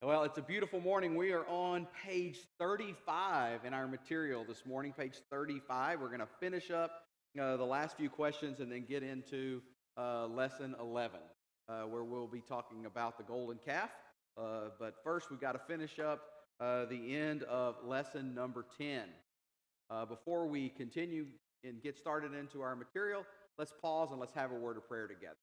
Well, it's a beautiful morning. We are on page 35 in our material this morning, page 35. We're going to finish up the last few questions and then get into lesson 11, where we'll be talking about the golden calf. But first, we've got to finish up the end of lesson number 10. Before we continue and get started into our material, let's pause and let's have a word of prayer together.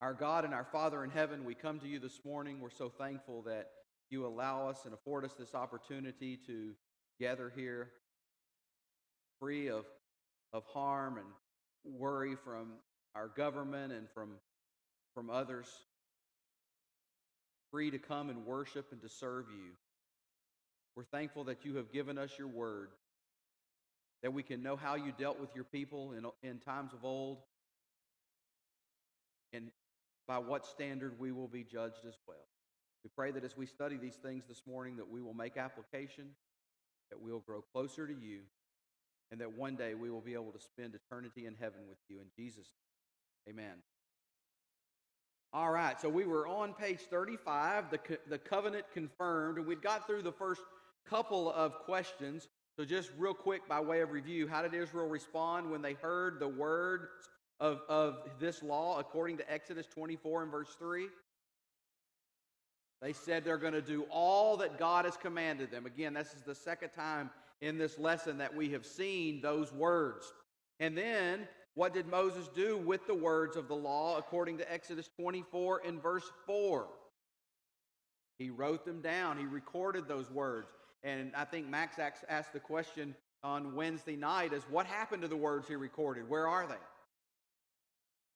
Our God and our Father in heaven, we come to you this morning. We're so thankful that you allow us and afford us this opportunity to gather here free of harm and worry from our government and from others, free to come and worship and to serve you. We're thankful that you have given us your word, that we can know how you dealt with your people in times of old, and by what standard we will be judged as well. We pray that as we study these things this morning, that we will make application, that we will grow closer to you, and that one day we will be able to spend eternity in heaven with you. In Jesus' name, amen. All right, so we were on page 35, the covenant confirmed, and we'd got through the first couple of questions. So just real quick by way of review, how did Israel respond when they heard the words of this law according to Exodus 24 and verse 3? They said they're going to do all that God has commanded them. Again, this is the second time in this lesson that we have seen those words. And then, what did Moses do with the words of the law according to Exodus 24 and verse 4? He wrote them down. He recorded those words. And I think Max asked the question on Wednesday night is, what happened to the words he recorded? Where are they?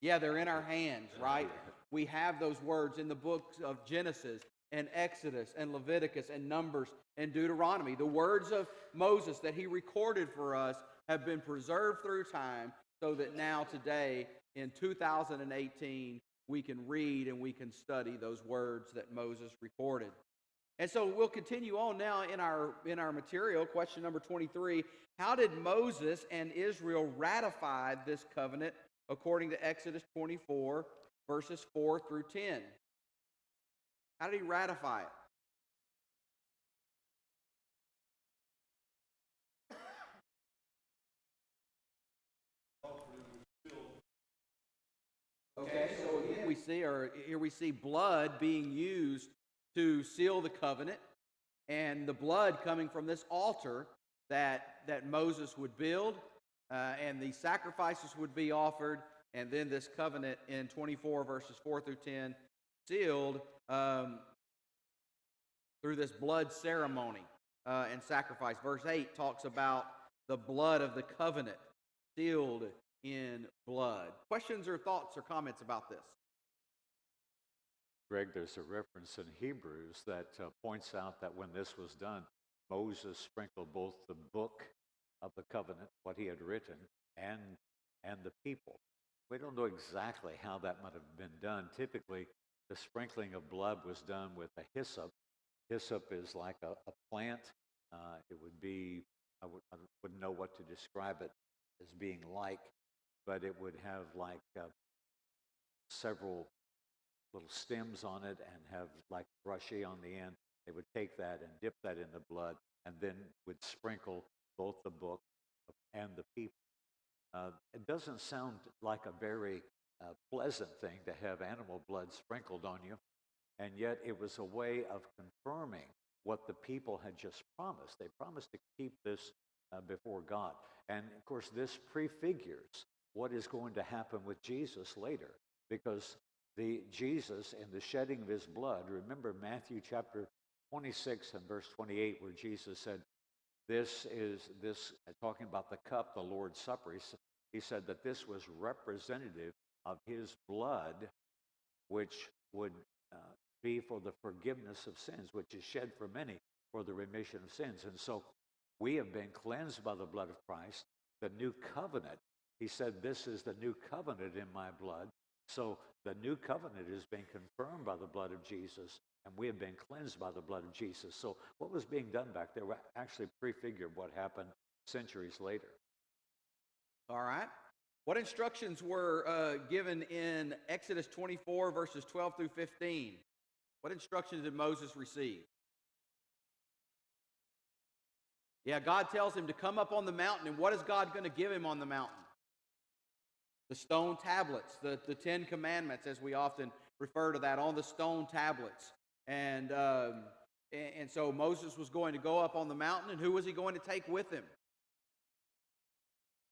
Yeah, they're in our hands, right? We have those words in the books of Genesis and Exodus and Leviticus and Numbers and Deuteronomy. The words of Moses that he recorded for us have been preserved through time so that now today in 2018 we can read and we can study those words that Moses recorded. And so we'll continue on now in our material. Question number 23, how did Moses and Israel ratify this covenant according to Exodus 24, verses 4 through 10? How did he ratify it? Okay, so here we see blood being used to seal the covenant, and the blood coming from this altar that Moses would build, and the sacrifices would be offered, and then this covenant in 24 verses 4 through 10 sealed through this blood ceremony and sacrifice. Verse 8 talks about the blood of the covenant sealed in blood. Questions or thoughts or comments about this? Greg, there's a reference in Hebrews that points out that when this was done, Moses sprinkled both the book of the covenant, what he had written, and the people. We don't know exactly how that might have been done. Typically, the sprinkling of blood was done with a hyssop. Hyssop is like a plant. It would be, I wouldn't know what to describe it as being like, but it would have like several little stems on it and have like brushy on the end. They would take that and dip that in the blood and then would sprinkle both the book and the people. It doesn't sound like a very pleasant thing to have animal blood sprinkled on you, and yet it was a way of confirming what the people had just promised. They promised to keep this before God. And of course, this prefigures what is going to happen with Jesus later, because Jesus and the shedding of his blood, remember Matthew chapter 26 and verse 28, where Jesus said, this talking about the cup, the Lord's Supper, he said that this was representative of his blood, which would be for the forgiveness of sins, which is shed for many for the remission of sins. And so we have been cleansed by the blood of Christ. The new covenant, he said, this is the new covenant in my blood. So the new covenant is being confirmed by the blood of Jesus, and we have been cleansed by the blood of Jesus. So what was being done back there actually prefigured what happened centuries later. All right. What instructions were given in Exodus 24, verses 12 through 15? What instructions did Moses receive? Yeah, God tells him to come up on the mountain, and what is God going to give him on the mountain? The stone tablets, the Ten Commandments, as we often refer to that, on the stone tablets. And so Moses was going to go up on the mountain, and who was he going to take with him?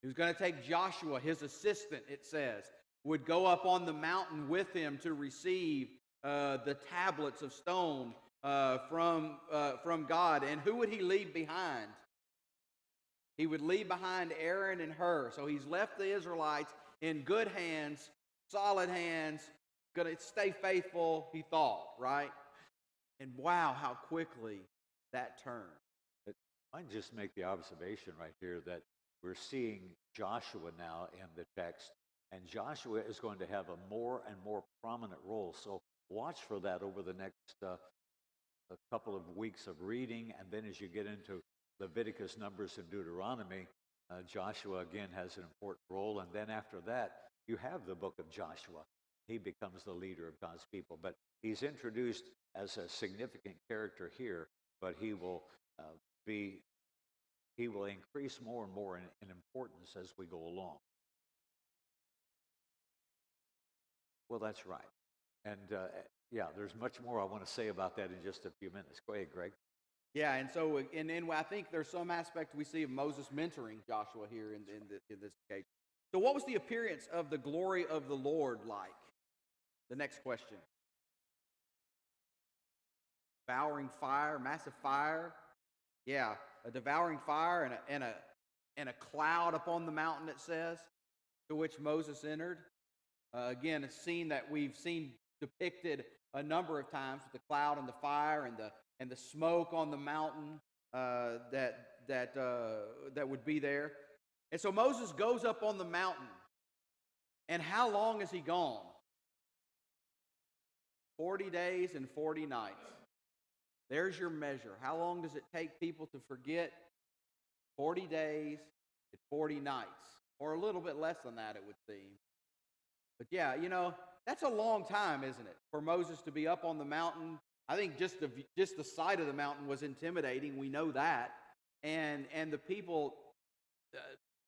He was going to take Joshua, his assistant, it says, would go up on the mountain with him to receive the tablets of stone from God. And who would he leave behind? He would leave behind Aaron and Hur. So he's left the Israelites in good hands, solid hands, going to stay faithful, he thought, right? And wow, how quickly that turned. I just make the observation right here that we're seeing Joshua now in the text, and Joshua is going to have a more and more prominent role. So watch for that over the next a couple of weeks of reading, and then as you get into Leviticus, Numbers, and Deuteronomy, Joshua again has an important role, and then after that, you have the book of Joshua. He becomes the leader of God's people, but he's introduced as a significant character here, but he will increase more and more in importance as we go along. Well, that's right. And yeah, there's much more I want to say about that in just a few minutes. Go ahead, Greg. Yeah, and so and I think there's some aspect we see of Moses mentoring Joshua here in this case. So what was the appearance of the glory of the Lord like? The next question. Devouring fire, massive fire. Yeah, a devouring fire and a cloud upon the mountain, it says, to which Moses entered. Again, a scene that we've seen depicted a number of times with the cloud and the fire and the smoke on the mountain that would be there. And so Moses goes up on the mountain. And how long is he gone? 40 days and 40 nights. There's your measure. How long does it take people to forget? 40 days and 40 nights. Or a little bit less than that, it would seem. But yeah, that's a long time, isn't it? For Moses to be up on the mountain. I think just the sight of the mountain was intimidating. We know that. And the people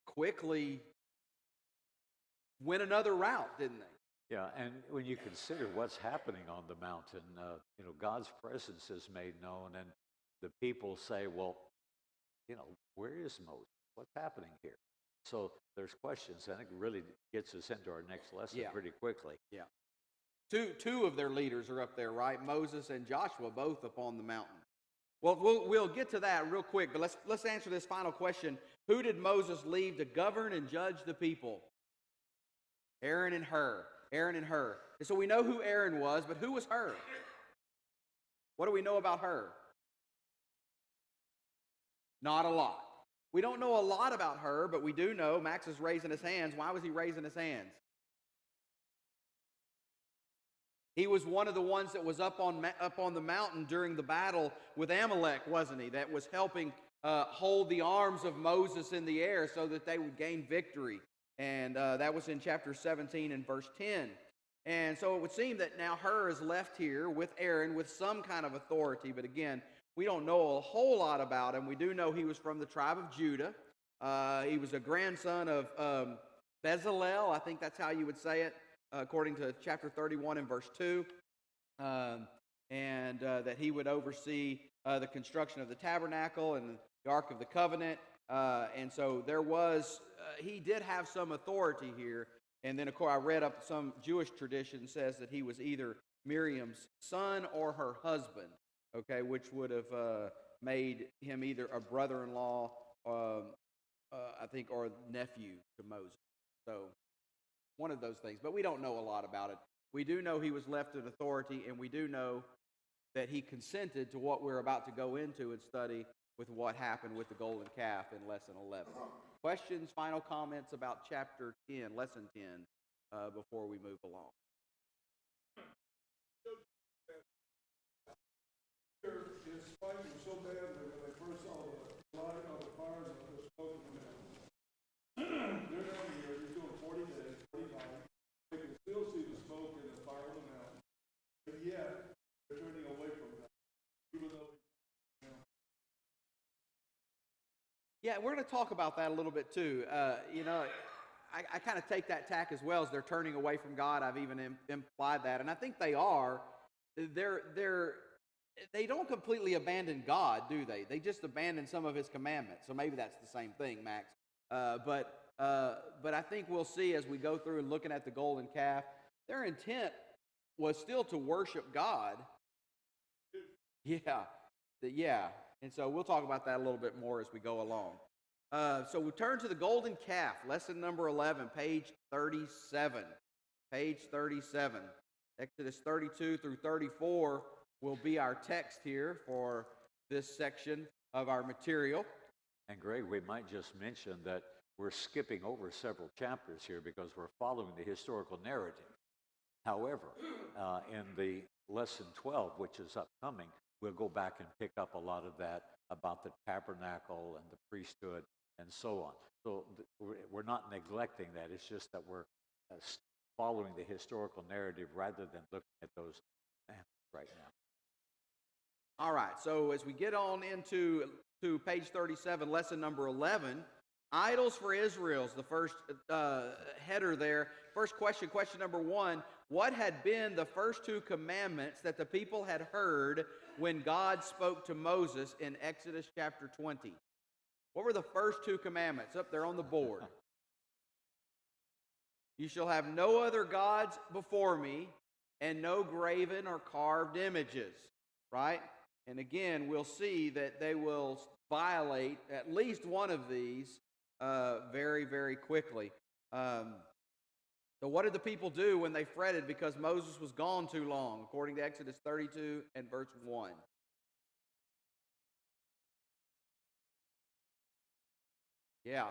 quickly went another route, didn't they? Yeah, and when you consider what's happening on the mountain, God's presence is made known, and the people say, well, where is Moses? What's happening here? So there's questions, and it really gets us into our next lesson pretty quickly. Yeah. Two of their leaders are up there, right? Moses and Joshua, both up on the mountain. Well, we'll get to that real quick, but let's answer this final question. Who did Moses leave to govern and judge the people? Aaron and Hur. Aaron and Hur. And so we know who Aaron was, but who was Hur? What do we know about Hur? Not a lot. We don't know a lot about Hur, but we do know Max is raising his hands. Why was he raising his hands? He was one of the ones that was up on the mountain during the battle with Amalek, wasn't he? That was helping hold the arms of Moses in the air so that they would gain victory. And that was in chapter 17 and verse 10. And so it would seem that now Hur is left here with Aaron with some kind of authority. But again, we don't know a whole lot about him. We do know he was from the tribe of Judah. He was a grandson of Bezalel. I think that's how you would say it, according to chapter 31 and verse 2. And that he would oversee the construction of the tabernacle and the Ark of the Covenant. And so there was, he did have some authority here. And then, of course, I read up some Jewish tradition says that he was either Miriam's son or her husband, okay, which would have made him either a brother-in-law, I think, or nephew to Moses. So one of those things. But we don't know a lot about it. We do know he was left in authority, and we do know that he consented to what we're about to go into and study with what happened with the golden calf in Lesson 11. Questions, final comments about Chapter 10, Lesson 10, before we move along? His fight was so bad that when they first saw the light on the fires and the smoke coming out, they're down here, he's doing 40 Yeah, we're going to talk about that a little bit too. I kind of take that tack as well as they're turning away from God. I've even implied that, and I think they are. They don't completely abandon God, do they? They just abandon some of His commandments. So maybe that's the same thing, Max. But I think we'll see as we go through and looking at the golden calf, their intent was still to worship God. Yeah. And so we'll talk about that a little bit more as we go along. So we turn to the golden calf, lesson number 11, page 37. Page 37. Exodus 32 through 34 will be our text here for this section of our material. And Greg, we might just mention that we're skipping over several chapters here because we're following the historical narrative. However, in the lesson 12, which is upcoming, we'll go back and pick up a lot of that about the tabernacle and the priesthood and so on. So we're not neglecting that. It's just that we're following the historical narrative rather than looking at those right now. All right, so as we get on into page 37, lesson number 11, idols for Israel's the first header there. First question number 1, what had been the first 2 commandments that the people had heard when God spoke to Moses in Exodus chapter 20? What were the first 2 commandments? Up there on the board. You shall have no other gods before me, and no graven or carved images, right? And again, we'll see that they will violate at least one of these very, very quickly. So what did the people do when they fretted because Moses was gone too long, according to Exodus 32 and verse 1? Yeah,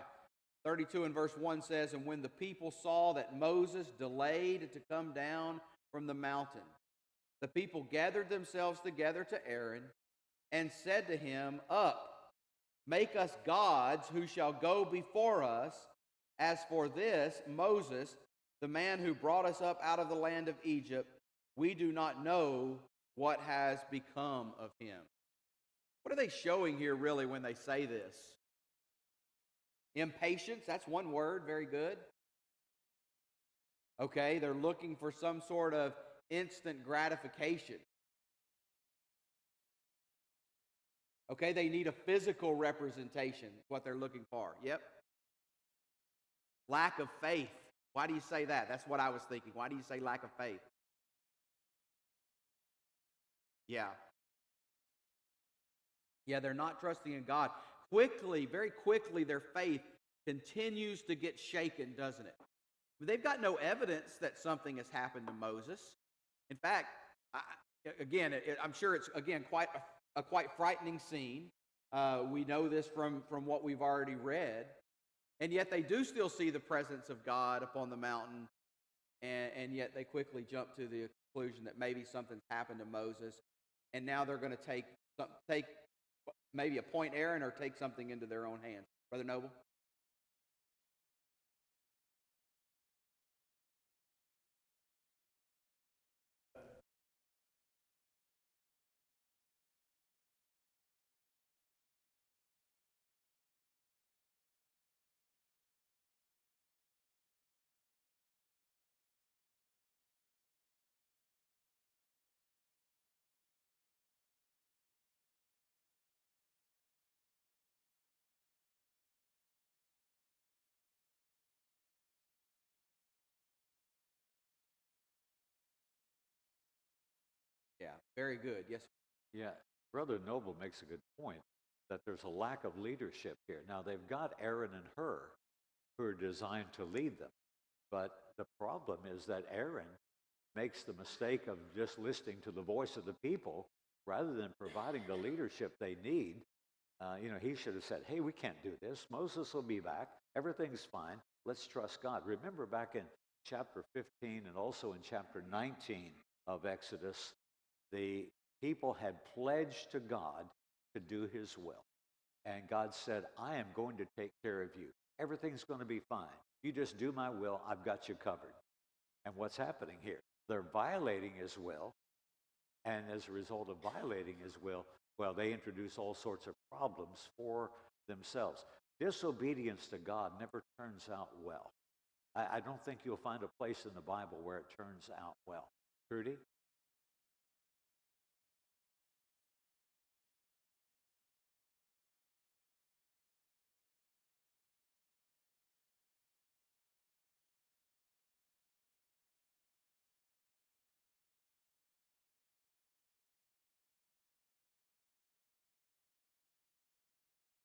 32 and verse 1 says, and when the people saw that Moses delayed to come down from the mountain, the people gathered themselves together to Aaron and said to him, up, make us gods who shall go before us. As for this, Moses, the man who brought us up out of the land of Egypt, we do not know what has become of him. What are they showing here really when they say this? Impatience, that's one word, very good. Okay, they're looking for some sort of instant gratification. Okay, they need a physical representation, what they're looking for. Yep. Lack of faith. Why do you say that? That's what I was thinking. Why do you say lack of faith? Yeah, they're not trusting in God. Quickly, very quickly, their faith continues to get shaken, doesn't it? They've got no evidence that something has happened to Moses. In fact, I'm sure it's, again, quite a quite frightening scene. We know this from what we've already read. And yet they do still see the presence of God upon the mountain, and yet they quickly jump to the conclusion that maybe something's happened to Moses, and now they're going to take maybe appoint Aaron or take something into their own hands. Brother Noble? Yeah, very good. Yes. Yeah, Brother Noble makes a good point that there's a lack of leadership here. Now, they've got Aaron and Hur who are designed to lead them. But the problem is that Aaron makes the mistake of just listening to the voice of the people rather than providing the leadership they need. He should have said, hey, we can't do this. Moses will be back. Everything's fine. Let's trust God. Remember back in chapter 15 and also in chapter 19 of Exodus, the people had pledged to God to do his will. And God said, I am going to take care of you. Everything's going to be fine. You just do my will. I've got you covered. And what's happening here? They're violating his will. And as a result of violating his will, well, they introduce all sorts of problems for themselves. Disobedience to God never turns out well. I don't think you'll find a place in the Bible where it turns out well. Trudy?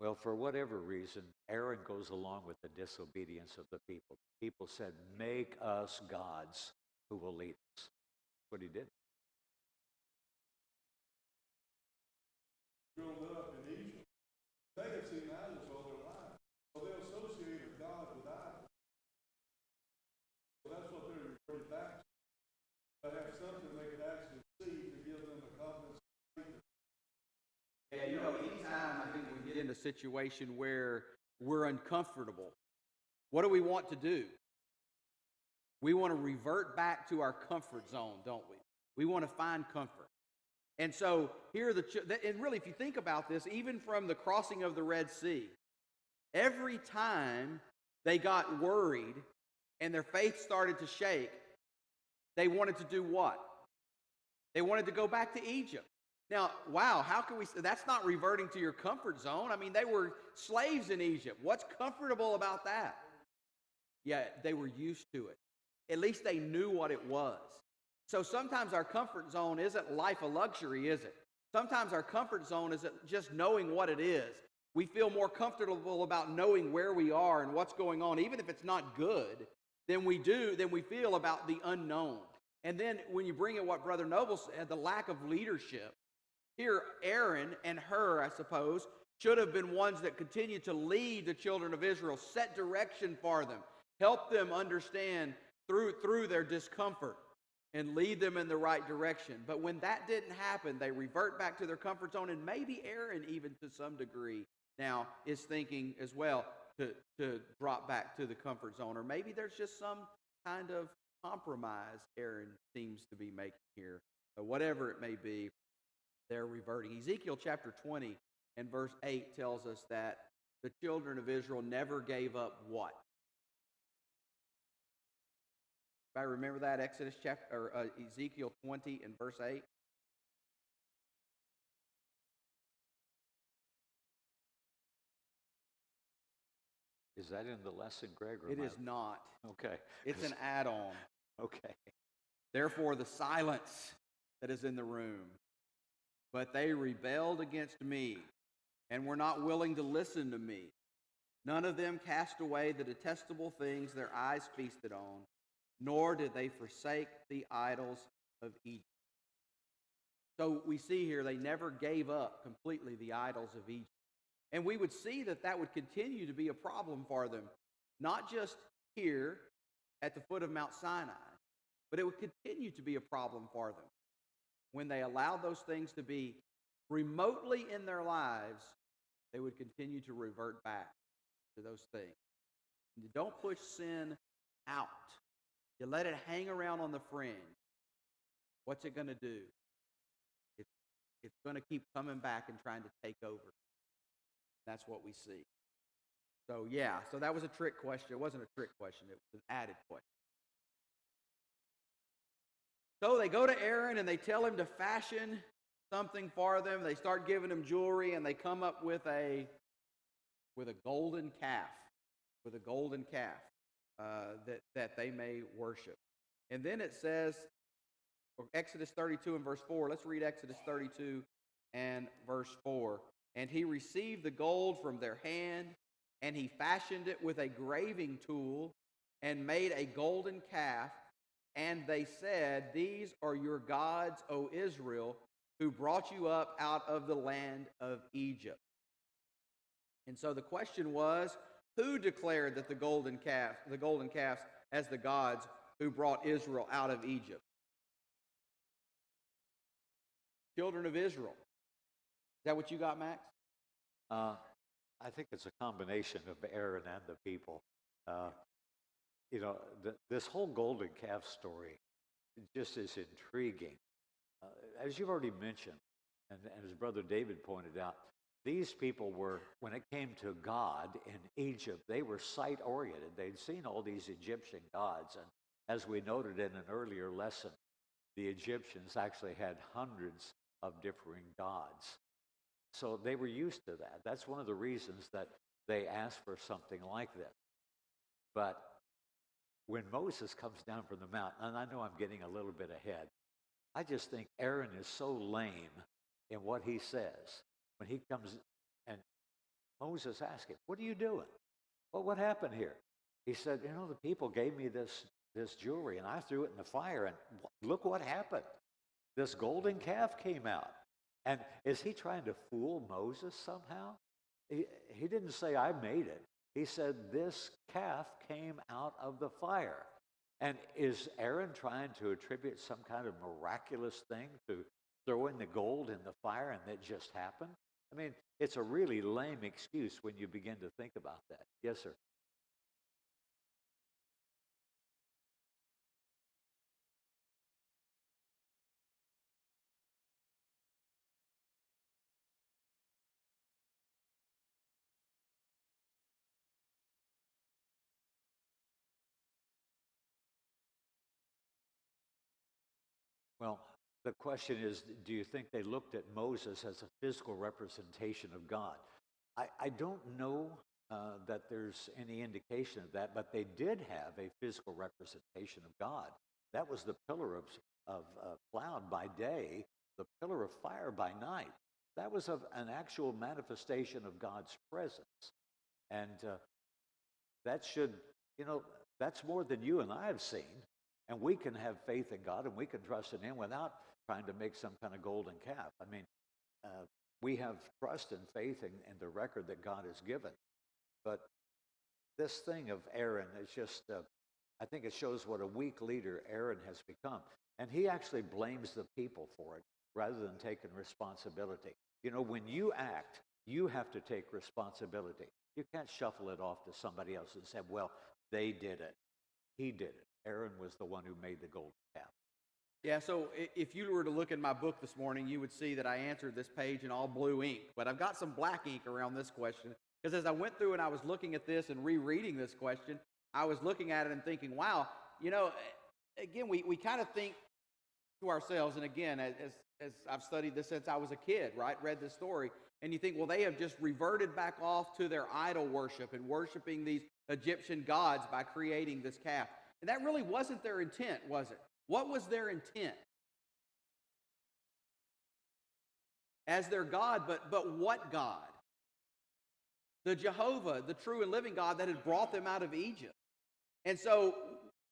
Well, for whatever reason, Aaron goes along with the disobedience of the people. People said, make us gods who will lead us. That's what he did. Growing up in Egypt, they had seen idols all their life. So they associated God with idols. So that's what they're referring back to. They have something they could actually see to give them the confidence. Yeah, anytime I think we get in a situation where we're uncomfortable, what do we want to do? We want to revert back to our comfort zone, don't we? We want to find comfort. And so here and really, if you think about this, even from the crossing of the Red Sea, every time they got worried and their faith started to shake, they wanted to do what? They wanted to go back to Egypt. Now, wow, how can we say that's not reverting to your comfort zone? I mean, they were slaves in Egypt. What's comfortable about that? Yeah, they were used to it. At least they knew what it was. So sometimes our comfort zone isn't life a luxury, is it? Sometimes our comfort zone isn't just knowing what it is. We feel more comfortable about knowing where we are and what's going on, even if it's not good, than we feel about the unknown. And then when you bring in what Brother Noble said, the lack of leadership, here Aaron and Hur, I suppose, should have been ones that continued to lead the children of Israel, set direction for them, help them understand through their discomfort, and lead them in the right direction. But when that didn't happen, they revert back to their comfort zone, and maybe Aaron, even to some degree, now is thinking as well to drop back to the comfort zone. Or maybe there's just some kind of compromise Aaron seems to be making here. But whatever it may be, they're reverting. Ezekiel chapter 20 and verse 8 tells us that the children of Israel never gave up what? If I remember that, Ezekiel 20 and verse 8. Is that in the lesson, Greg? It is not. Okay. It's an add-on. Okay. Therefore, the silence that is in the room. But they rebelled against me and were not willing to listen to me. None of them cast away the detestable things their eyes feasted on, nor did they forsake the idols of Egypt. So we see here they never gave up completely the idols of Egypt. And we would see that would continue to be a problem for them, not just here at the foot of Mount Sinai, but it would continue to be a problem for them. When they allowed those things to be remotely in their lives, they would continue to revert back to those things. And you don't push sin out. You let it hang around on the fringe. What's it going to do? It's going to keep coming back and trying to take over. That's what we see. So that was a trick question. It wasn't a trick question. It was an added question. So they go to Aaron and they tell him to fashion something for them. They start giving him jewelry, and they come up with a golden calf, that they may worship. And then it says, Exodus 32 and verse 4. Let's read Exodus 32 and verse 4. And he received the gold from their hand, and he fashioned it with a graving tool, and made a golden calf. And they said, "These are your gods, O Israel, who brought you up out of the land of Egypt." And so the question was, who declared that the golden calves as the gods who brought Israel out of Egypt? Children of Israel. Is that what you got, Max? I think it's a combination of Aaron and the people. This whole golden calf story just is intriguing. As you've already mentioned, and as Brother David pointed out, these people were, when it came to God in Egypt, they were sight-oriented. They'd seen all these Egyptian gods, and as we noted in an earlier lesson, the Egyptians actually had hundreds of differing gods. So they were used to that. That's one of the reasons that they asked for something like this. But when Moses comes down from the mountain, and I know I'm getting a little bit ahead, I just think Aaron is so lame in what he says. When he comes and Moses asked him, "What are you doing? Well, what happened here?" He said, "The people gave me this jewelry, and I threw it in the fire, and look what happened. This golden calf came out." And is he trying to fool Moses somehow? He didn't say, "I made it." He said, "This calf came out of the fire." And is Aaron trying to attribute some kind of miraculous thing to throwing the gold in the fire and that just happened? I mean, it's a really lame excuse when you begin to think about that. Yes, sir. Well, the question is, do you think they looked at Moses as a physical representation of God? I don't know that there's any indication of that, but they did have a physical representation of God. That was the pillar of cloud by day, the pillar of fire by night. That was an actual manifestation of God's presence. And that should, that's more than you and I have seen. And we can have faith in God and we can trust in Him without trying to make some kind of golden calf. I mean, we have trust and faith in the record that God has given. But this thing of Aaron is just, I think it shows what a weak leader Aaron has become. And he actually blames the people for it rather than taking responsibility. When you act, you have to take responsibility. You can't shuffle it off to somebody else and say, well, they did it. He did it. Aaron was the one who made the golden calf. Yeah, so if you were to look in my book this morning, you would see that I answered this page in all blue ink, but I've got some black ink around this question, because as I went through and I was looking at this and rereading this question, I was looking at it and thinking, wow, again, we kind of think to ourselves, and again, as I've studied this since I was a kid, right, read this story, and you think, well, they have just reverted back off to their idol worship and worshiping these Egyptian gods by creating this calf. And that really wasn't their intent, was it? What was their intent? As their God, but what God? The Jehovah, the true and living God that had brought them out of Egypt. And so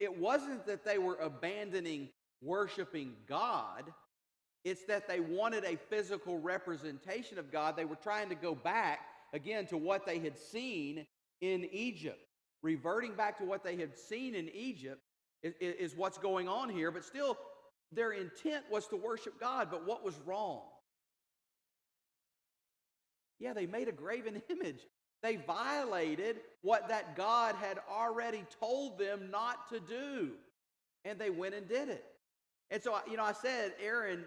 it wasn't that they were abandoning worshiping God. It's that they wanted a physical representation of God. They were trying to go back, again, to what they had seen in Egypt. Reverting back to what they had seen in Egypt is what's going on here, but still their intent was to worship God. But what was wrong? Yeah, they made a graven image. They violated what that God had already told them not to do, and they went and did it. And so, I said Aaron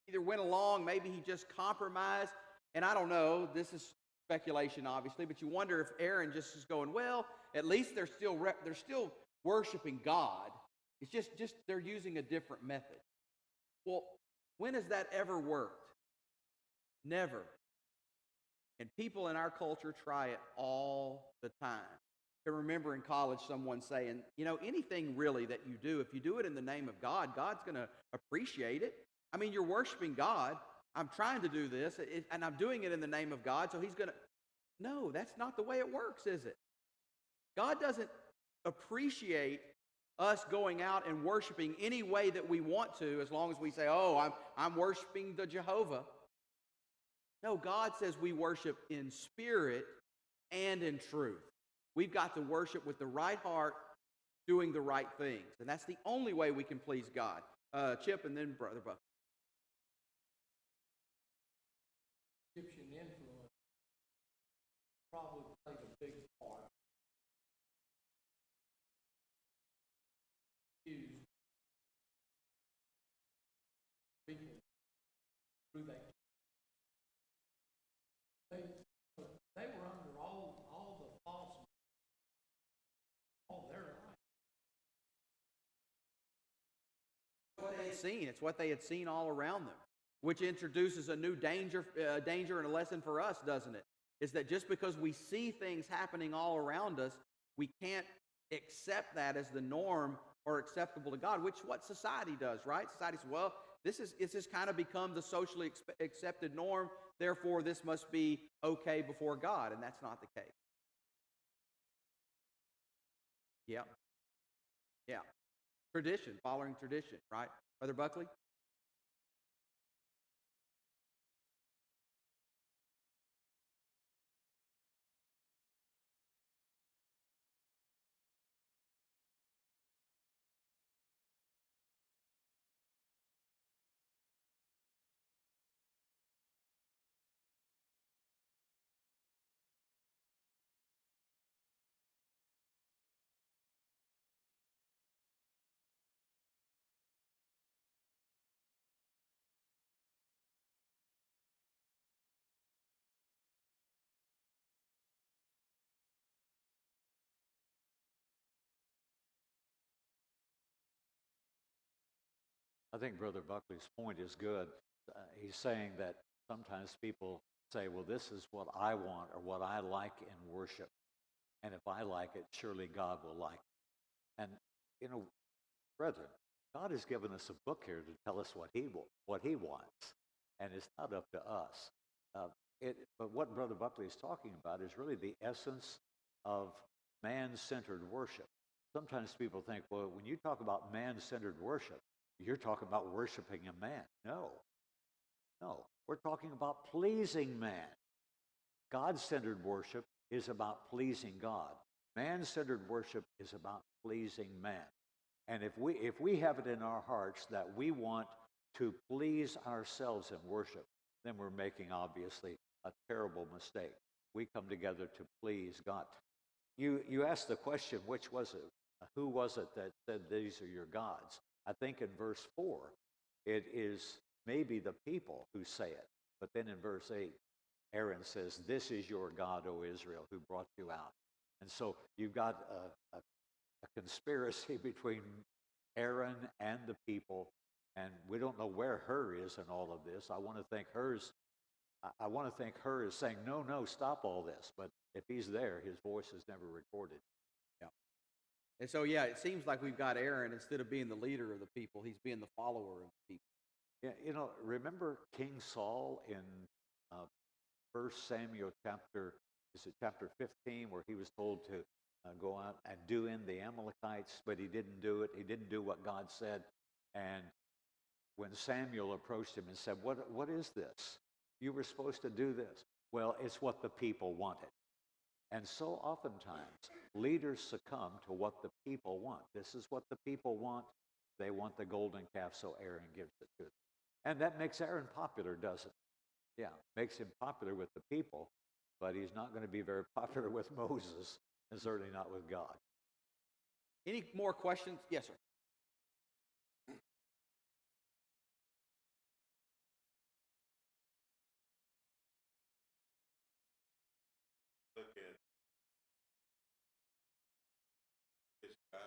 either went along, maybe he just compromised, and I don't know, this is speculation obviously, but you wonder if Aaron just is going, well, at least they're still worshiping God. It's just they're using a different method. Well, when has that ever worked? Never. And people in our culture try it all the time. I can remember in college someone saying, anything really that you do, if you do it in the name of God, God's going to appreciate it. I mean, you're worshiping God. I'm trying to do this, and I'm doing it in the name of God, so He's going to... No, that's not the way it works, is it? God doesn't appreciate us going out and worshiping any way that we want to, as long as we say, oh, I'm worshiping the Jehovah. No, God says we worship in spirit and in truth. We've got to worship with the right heart, doing the right things. And that's the only way we can please God. Chip and then Brother Buck. Egyptian influence probably played a big part. Used speaking through that had seen. It's what they had seen all around them, which introduces a new danger and a lesson for us, doesn't it? Is that just because we see things happening all around us, we can't accept that as the norm or acceptable to God, which what society does, right? Society says, well, this has kind of become the socially accepted norm, therefore this must be okay before God, and that's not the case. Yeah. Yeah. Tradition, following tradition, right? Brother Buckley? I think Brother Buckley's point is good. He's saying that sometimes people say, well, this is what I want or what I like in worship. And if I like it, surely God will like it. And, brethren, God has given us a book here to tell us what He wants. And it's not up to us. But what Brother Buckley is talking about is really the essence of man-centered worship. Sometimes people think, well, when you talk about man-centered worship, you're talking about worshiping a man. No. We're talking about pleasing man. God-centered worship is about pleasing God. Man-centered worship is about pleasing man. And if we have it in our hearts that we want to please ourselves in worship, then we're making, obviously, a terrible mistake. We come together to please God. You asked the question, which was it? Who was it that said these are your gods? I think in verse 4, it is maybe the people who say it. But then in verse 8, Aaron says, this is your God, O Israel, who brought you out. And so you've got a conspiracy between Aaron and the people, and we don't know where Hur is in all of this. I want to think Hur is saying, no, stop all this. But if he's there, his voice is never recorded. Yeah. And so, yeah, it seems like we've got Aaron, instead of being the leader of the people, he's being the follower of the people. Yeah, remember King Saul in 1 Samuel chapter 15, where he was told to go out and do in the Amalekites, but he didn't do it. He didn't do what God said. And when Samuel approached him and said, what is this? You were supposed to do this. Well, it's what the people wanted. And so oftentimes, leaders succumb to what the people want. This is what the people want. They want the golden calf, so Aaron gives it to them. And that makes Aaron popular, doesn't it? Yeah, makes him popular with the people, but he's not going to be very popular with Moses, and certainly not with God. Any more questions? Yes, sir. Look at this guy.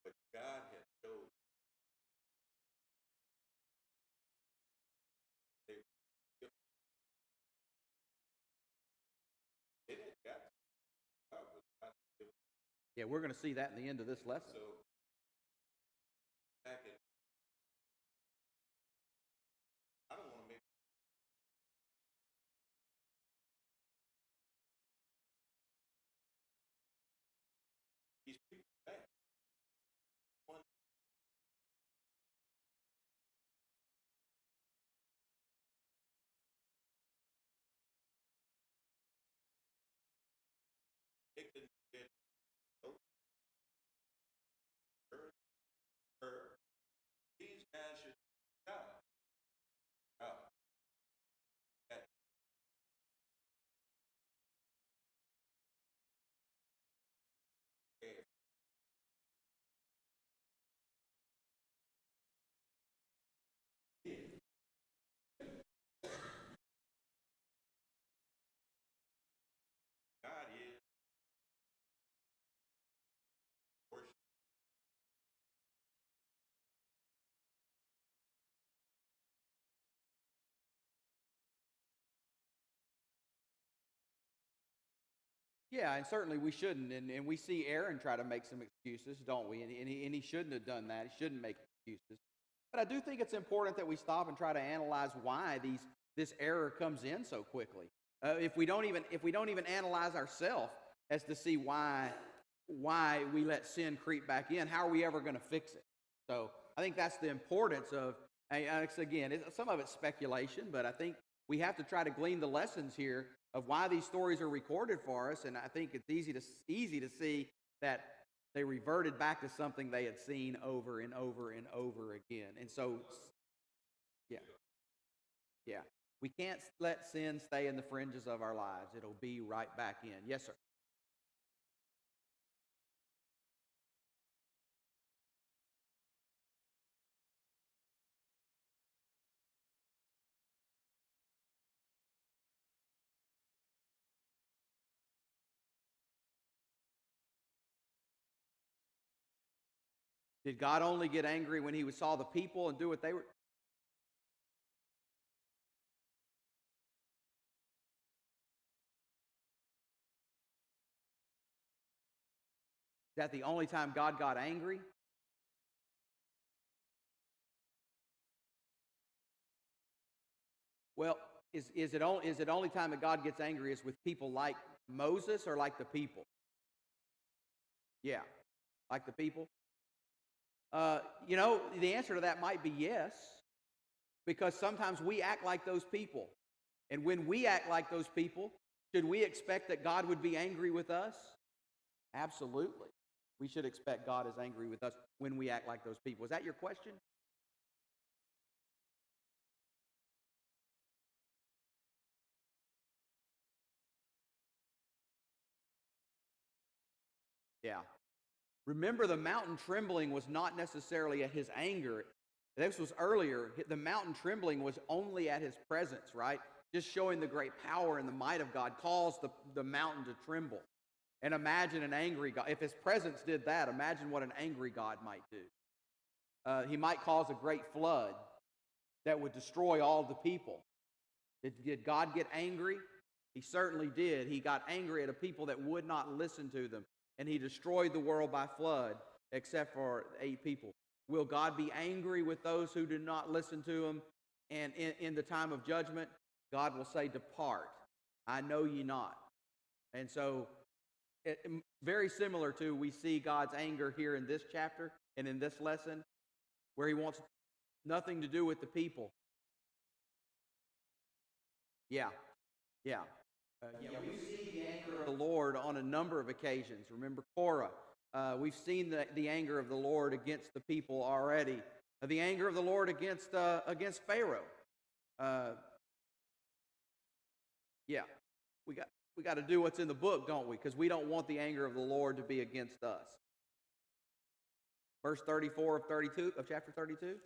But God had showed they didn't got God was not given. Yeah, we're going to see that in the end of this lesson. So back in, I don't want to make these people back. One, Yeah, and certainly we shouldn't. And we see Aaron try to make some excuses, don't we? And he shouldn't have done that. He shouldn't make excuses. But I do think it's important that we stop and try to analyze why this error comes in so quickly. If we don't even analyze ourselves as to see why we let sin creep back in, how are we ever going to fix it? So I think that's the importance of. Again, some of it's speculation, but I think we have to try to glean the lessons here of why these stories are recorded for us. And I think it's easy to see that they reverted back to something they had seen over and over and over again. And so, yeah, we can't let sin stay in the fringes of our lives. It'll be right back in. Yes, sir. Did God only get angry when he saw the people and do what they were? Is that the only time God got angry? Well, is it only time that God gets angry is with people like Moses or like the people? Yeah, like the people. The answer to that might be yes, because sometimes we act like those people. And when we act like those people, should we expect that God would be angry with us? Absolutely. We should expect God is angry with us when we act like those people. Is that your question? Yeah. Remember, the mountain trembling was not necessarily at his anger. This was earlier. The mountain trembling was only at his presence, right? Just showing the great power and the might of God caused the mountain to tremble. And imagine an angry God. If his presence did that, imagine what an angry God might do. He might cause a great flood that would destroy all the people. Did God get angry? He certainly did. He got angry at a people that would not listen to them. And he destroyed the world by flood, except for 8 people. Will God be angry with those who do not listen to him? And in the time of judgment, God will say, "Depart, I know ye not." And so, very similar to we see God's anger here in this chapter and in this lesson, where he wants nothing to do with the people. Yeah. We see the anger of the Lord on a number of occasions. Remember Korah. We've seen the anger of the Lord against the people already. The anger of the Lord against Pharaoh. We got to do what's in the book, don't we? Because we don't want the anger of the Lord to be against us. Verse 34 of chapter 32.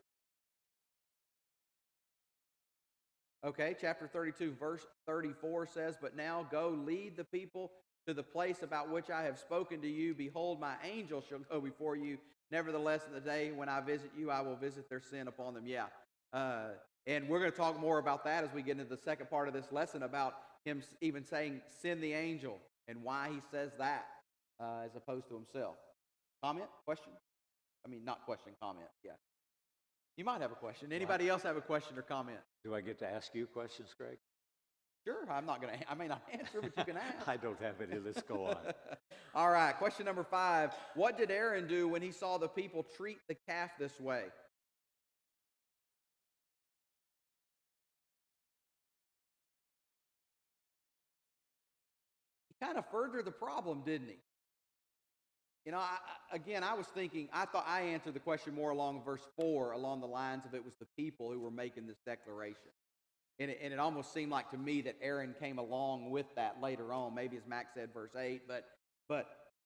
Okay, chapter 32, verse 34 says, "But now go lead the people to the place about which I have spoken to you. Behold, my angel shall go before you. Nevertheless, in the day when I visit you, I will visit their sin upon them." Yeah. And we're going to talk more about that as we get into the second part of this lesson about him even saying, "Send the angel," and why he says that as opposed to himself. Comment? Question? I mean, not question, comment. Yeah. You might have a question. Anybody else have a question or comment? Do I get to ask you questions, Greg? Sure, I may not answer, but you can ask. I don't have any. Let's go on. All right, question number 5. What did Aaron do when he saw the people treat the calf this way? He kind of furthered the problem, didn't he? I was thinking, I thought I answered the question more along verse 4, along the lines of it was the people who were making this declaration. And it almost seemed like to me that Aaron came along with that later on, maybe as Max said, verse 8. But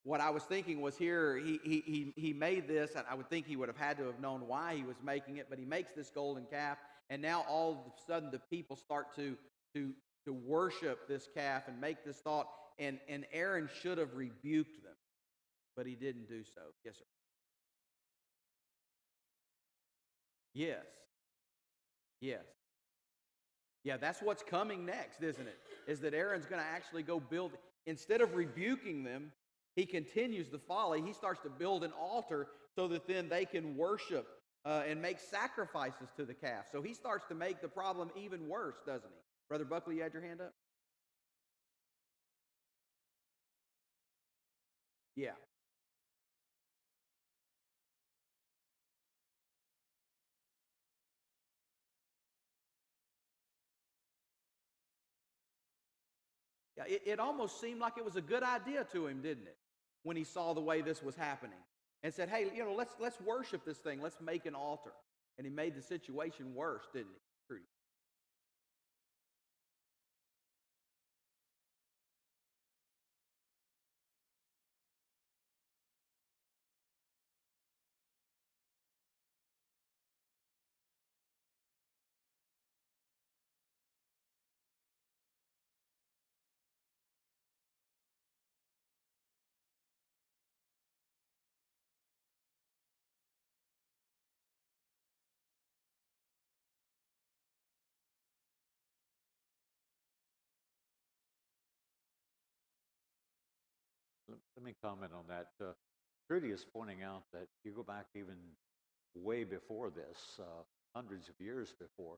what I was thinking was here, he made this, and I would think he would have had to have known why he was making it, but he makes this golden calf, and now all of a sudden the people start to worship this calf and make this thought, and Aaron should have rebuked them. But he didn't do so. Yes, sir. Yes. Yeah, that's what's coming next, isn't it? Is that Aaron's going to actually go build, instead of rebuking them, he continues the folly. He starts to build an altar so that then they can worship and make sacrifices to the calf. So he starts to make the problem even worse, doesn't he? Brother Buckley, you had your hand up? Yeah. Yeah, it almost seemed like it was a good idea to him, didn't it? When he saw the way this was happening and said, hey, let's worship this thing. Let's make an altar. And he made the situation worse, didn't he? Trudy? Let me comment on that. Trudy is pointing out that you go back even way before this, hundreds of years before,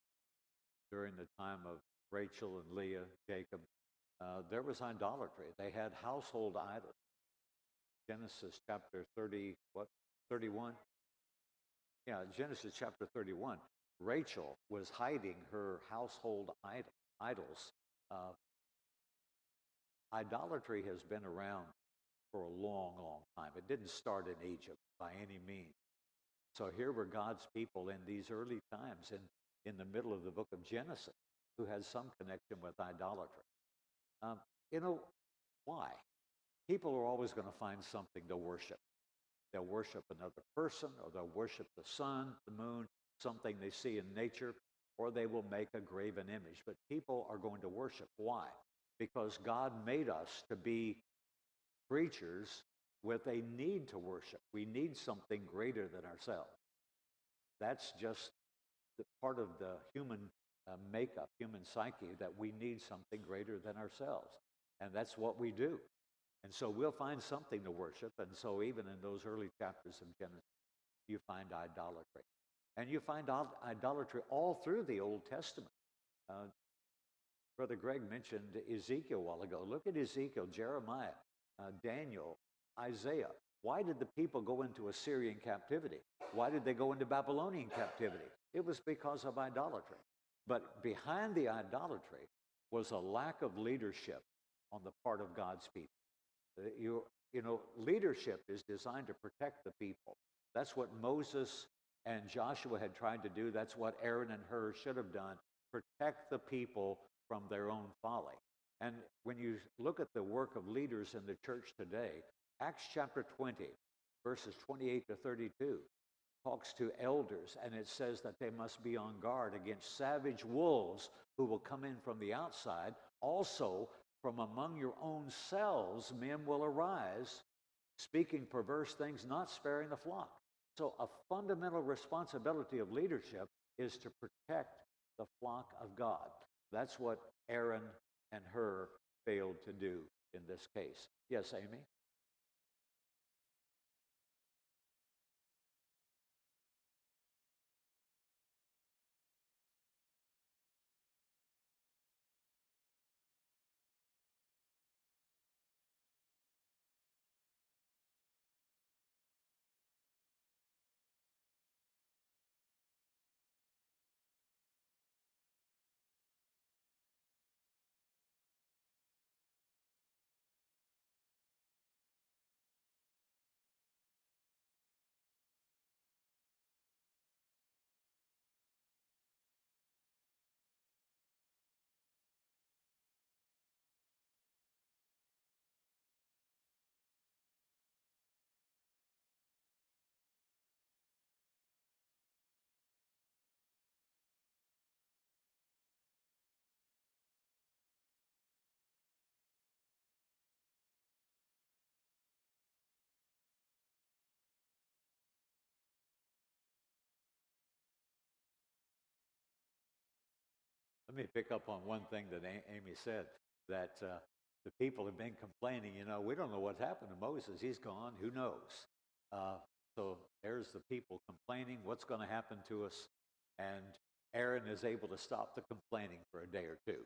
during the time of Rachel and Leah, Jacob, there was idolatry. They had household idols. Genesis chapter 30, what, 31? Yeah, Genesis chapter 31. Rachel was hiding her household idols. Uh, Idolatry has been around for a long, long time. It didn't start in Egypt by any means. So here were God's people in these early times, in the middle of the book of Genesis, who had some connection with idolatry. Um, you know, why? People are always going to find something to worship. They'll worship another person, or they'll worship the sun, the moon, something they see in nature, or they will make a graven image. But people are going to worship. Why? Because God made us to be creatures with a need to worship. We need something greater than ourselves. That's just part of the human makeup, human psyche, that we need something greater than ourselves. And that's what we do. And so we'll find something to worship. And so even in those early chapters of Genesis, you find idolatry. And you find idolatry all through the Old Testament. Brother Greg mentioned Ezekiel a while ago. Look at Ezekiel, Jeremiah, Daniel, Isaiah. Why did the people go into Assyrian captivity? Why did they go into Babylonian captivity? It was because of idolatry. But behind the idolatry was a lack of leadership on the part of God's people. You know, leadership is designed to protect the people. That's what Moses and Joshua had tried to do. That's what Aaron and Hur should have done. Protect the people from their own folly. And when you look at the work of leaders in the church today, Acts chapter 20, verses 28 to 32, talks to elders, and it says that they must be on guard against savage wolves who will come in from the outside. Also, from among your own selves, men will arise, speaking perverse things, not sparing the flock. So a fundamental responsibility of leadership is to protect the flock of God. That's what Aaron and Hur failed to do in this case. Yes, Amy? Let me pick up on one thing that Amy said, that the people have been complaining, we don't know what's happened to Moses. He's gone. Who knows? So there's the people complaining, what's going to happen to us? And Aaron is able to stop the complaining for a day or two.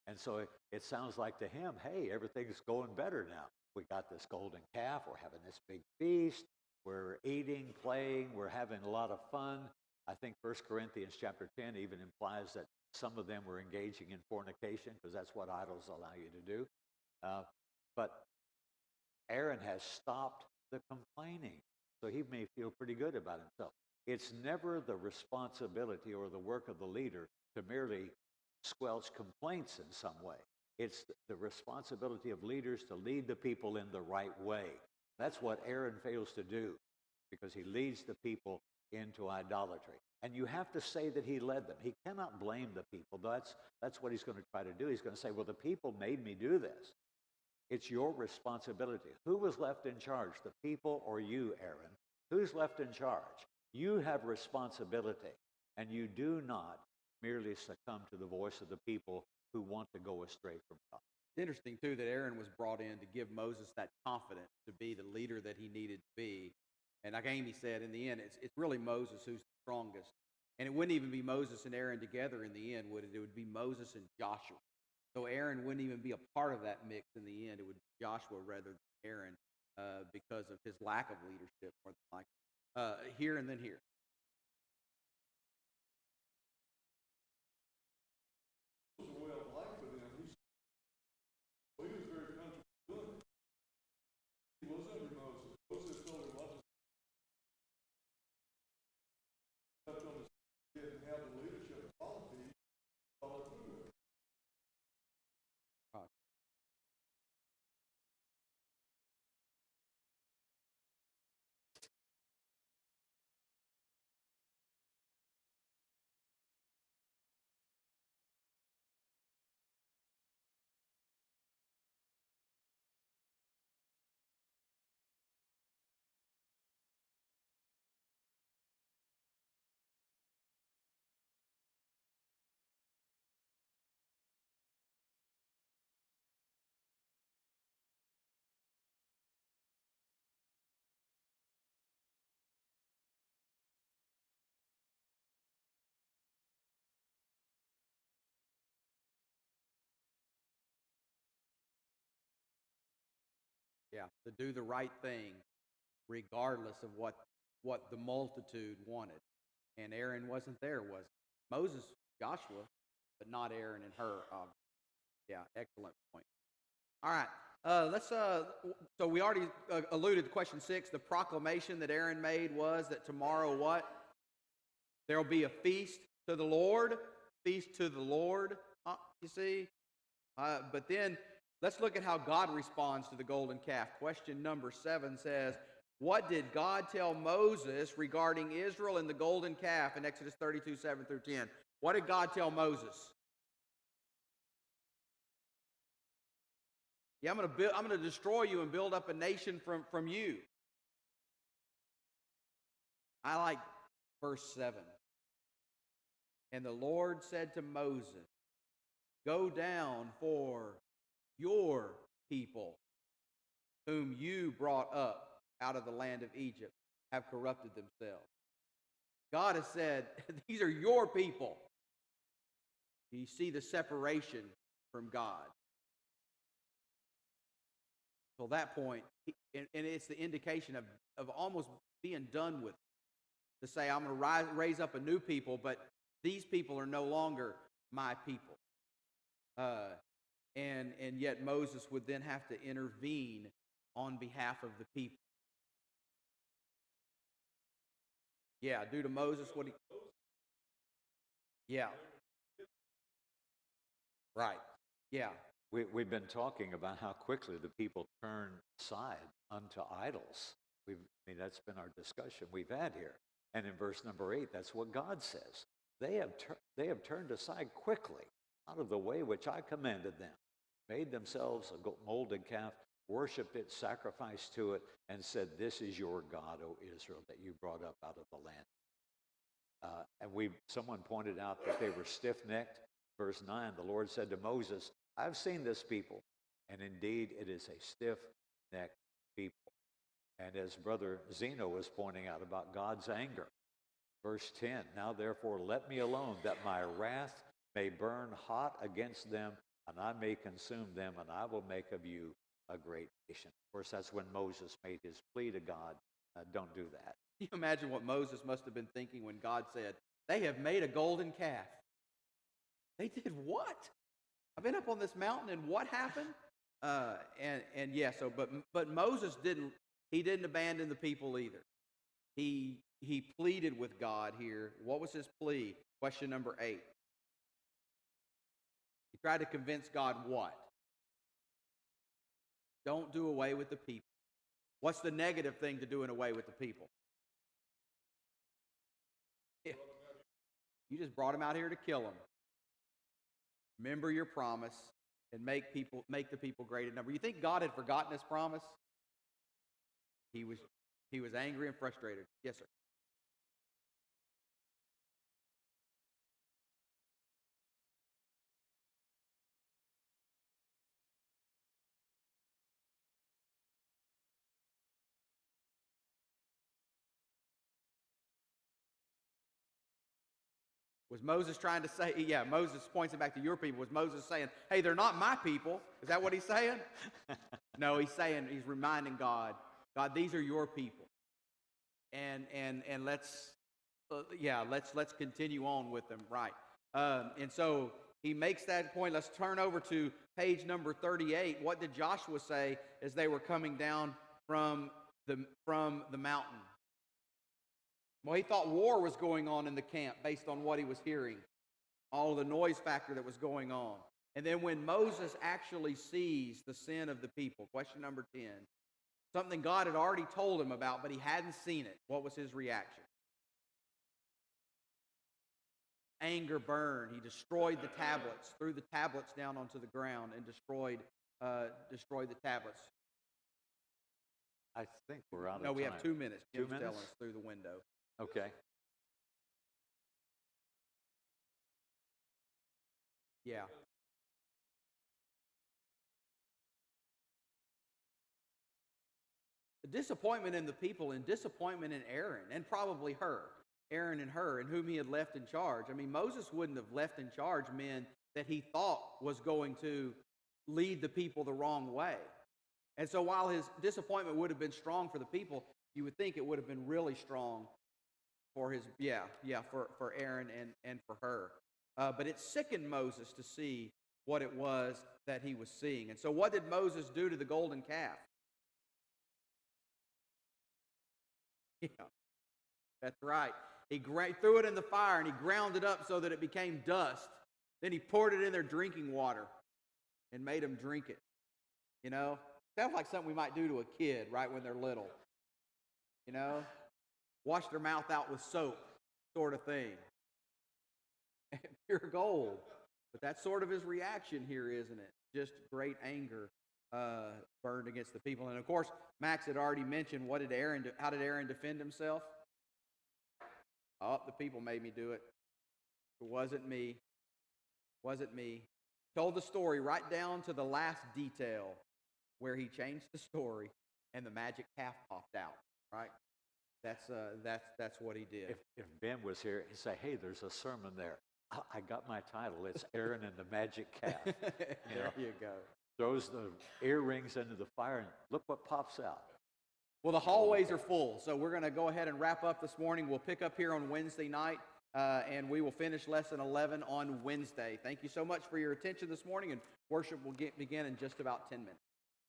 And so it sounds like to him, hey, everything's going better now. We got this golden calf. We're having this big feast. We're eating, playing. We're having a lot of fun. I think 1 Corinthians chapter 10 even implies that some of them were engaging in fornication, because that's what idols allow you to do. But Aaron has stopped the complaining, so he may feel pretty good about himself. It's never the responsibility or the work of the leader to merely squelch complaints in some way. It's the responsibility of leaders to lead the people in the right way. That's what Aaron fails to do, because he leads the people into idolatry. And you have to say that he led them. He cannot blame the people. That's what he's going to try to do. He's going to say, well, the people made me do this. It's your responsibility. Who was left in charge, the people or you, Aaron? Who's left in charge? You have responsibility, and you do not merely succumb to the voice of the people who want to go astray from God. It's interesting, too, that Aaron was brought in to give Moses that confidence to be the leader that he needed to be. And like Amy said, in the end, it's really Moses who's the strongest. And it wouldn't even be Moses and Aaron together in the end, would it? It would be Moses and Joshua. So Aaron wouldn't even be a part of that mix in the end. It would be Joshua rather than Aaron because of his lack of leadership, more than likely. Here and then here. It was a way of life for them. He was very comfortable doing it. He was under Moses. Moses told him what to do. He didn't have the leadership quality to follow through it. Yeah, to do the right thing regardless of what the multitude wanted. And Aaron wasn't there, was he? Moses, Joshua, but not Aaron and Hur. Yeah, excellent point. All right, so we already alluded to question 6. The proclamation that Aaron made was that tomorrow what? There will be a feast to the Lord. Feast to the Lord, you see? But then let's look at how God responds to the golden calf. Question number 7 says, what did God tell Moses regarding Israel and the golden calf in Exodus 32, 7 through 10? What did God tell Moses? Yeah, I'm going to destroy you and build up a nation from you. I like verse 7. And the Lord said to Moses, go down, for your people, whom you brought up out of the land of Egypt, have corrupted themselves. God has said, these are your people. You see the separation from God. Till that point, and it's the indication of almost being done with it. To say, I'm going to raise up a new people, but these people are no longer my people. And yet Moses would then have to intervene on behalf of the people. Yeah, due to Moses, what he... Yeah. Right. Yeah. We've been talking about how quickly the people turn aside unto idols. That's been our discussion we've had here. And in verse number 8, that's what God says. They have turned aside quickly out of the way which I commanded them, made themselves a molded calf, worshipped it, sacrificed to it, and said, this is your God, O Israel, that you brought up out of the land. And someone pointed out that they were stiff-necked. Verse 9, the Lord said to Moses, I've seen this people, and indeed it is a stiff-necked people. And as Brother Zeno was pointing out about God's anger, verse 10, now therefore let me alone, that my wrath may burn hot against them, and I may consume them, and I will make of you a great nation. Of course, that's when Moses made his plea to God, don't do that. Can you imagine what Moses must have been thinking when God said, they have made a golden calf? They did what? I've been up on this mountain, and what happened? But Moses didn't abandon the people either. He pleaded with God here. What was his plea? Question number 8. He tried to convince God what? Don't do away with the people. What's the negative thing to doing away with the people? Yeah. You just brought them out here to kill them. Remember your promise and make the people great in number. You think God had forgotten his promise? He was angry and frustrated. Yes, sir. Was Moses trying to say, yeah, Moses points it back to your people. Was Moses saying, hey, they're not my people? Is that what he's saying? No, he's reminding God, these are your people. And let's continue on with them, right? And so he makes that point. Let's turn over to page number 38. What did Joshua say as they were coming down from the mountain? Well, he thought war was going on in the camp based on what he was hearing, all of the noise factor that was going on. And then when Moses actually sees the sin of the people, question number 10, something God had already told him about, but he hadn't seen it. What was his reaction? Anger burned. He destroyed the tablets, threw the tablets down onto the ground, and destroyed the tablets. I think we're out of time. No, we have 2 minutes. 2 Jim's minutes? telling us through the window. Okay. Yeah. The disappointment in the people and disappointment in Aaron and probably Aaron and her, and whom he had left in charge. I mean, Moses wouldn't have left in charge men that he thought was going to lead the people the wrong way. And so while his disappointment would have been strong for the people, you would think it would have been really strong for for Aaron and for her. But it sickened Moses to see what it was that he was seeing. And so what did Moses do to the golden calf? Yeah, that's right. He threw it in the fire and he ground it up so that it became dust. Then he poured it in their drinking water and made them drink it. You know, sounds like something we might do to a kid right when they're little. You know, wash their mouth out with soap, sort of thing. Pure gold. But that's sort of his reaction here, isn't it? Just great anger burned against the people. And of course, Max had already mentioned how did Aaron defend himself? Oh, the people made me do it. It wasn't me. Wasn't me. Told the story right down to the last detail where he changed the story and the magic calf popped out, right? That's what he did. If Ben was here, he'd say, hey, there's a sermon there. I got my title. It's Aaron and the Magic Calf. There you go. Throws the earrings into the fire and look what pops out. Well, the hallways are full, so we're going to go ahead and wrap up this morning. We'll pick up here on Wednesday night, and we will finish Lesson 11 on Wednesday. Thank you so much for your attention this morning, and worship will begin in just about 10 minutes.